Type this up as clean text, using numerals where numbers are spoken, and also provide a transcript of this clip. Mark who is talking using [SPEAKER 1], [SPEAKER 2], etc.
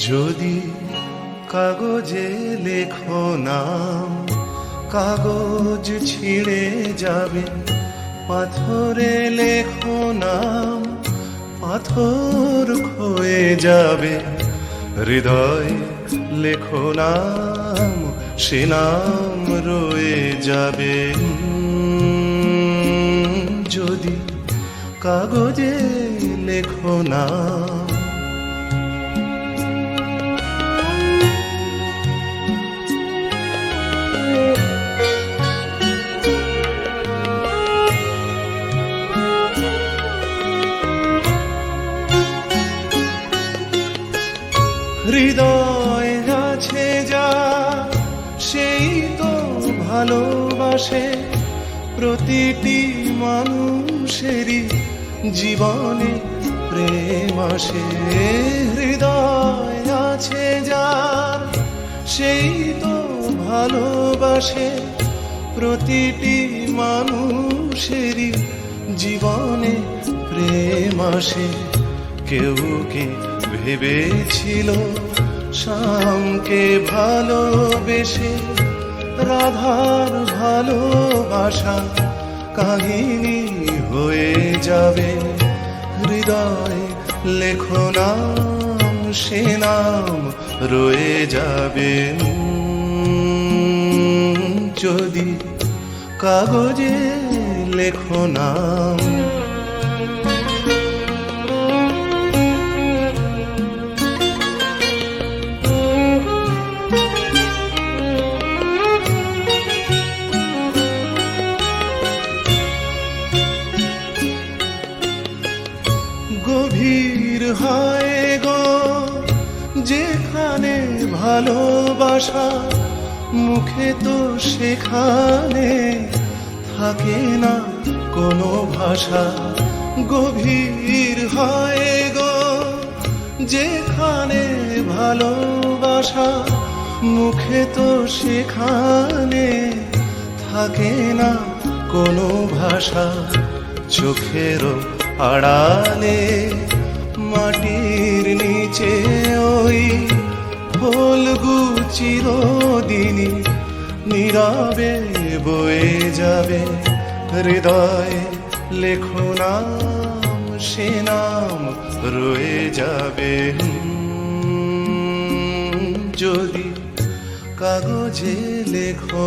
[SPEAKER 1] যদি কাগজে লেখো নাম, কাগজ ছিঁড়ে যাবে। পাথরে লেখো নাম, পাথর ক্ষয়ে যাবে। হৃদয় লেখো নাম, সে নাম রয়ে যাবে। যদি কাগজে লেখো নাম। হৃদয় আছে যা, সেই তো ভালোবাসে। প্রতিটি মানুষেরই জীবনে প্রেম আসে। হৃদয় আছে যার, সেই তো ভালোবাসে। প্রতিটি মানুষেরই জীবনে প্রেম আসে। কেউ কি ভেবেছিল শ্যামকে ভালোবেসে রাধার ভালোবাসা কাহিনী হয়ে যাবে? হৃদয় লেখো নাম, সে নাম রয়ে যাবে। যদি কাগজে লেখো নাম। গভীর হয় গো যেখানে ভালোবাসা, মুখে তো সেখানে থাকে না কোনো ভাষা। গভীর হয় গো যেখানে ভালোবাসা, মুখে তো সেখানে থাকে না কোনো ভাষা। চোখেরও আড়ালে মাটির নিচে ওই ফলগু চিরদিনই নীরবে বয়ে যাবে। হৃদয় লেখো নাম, সে নাম রয়ে যাবে। যদি কাগজে লেখো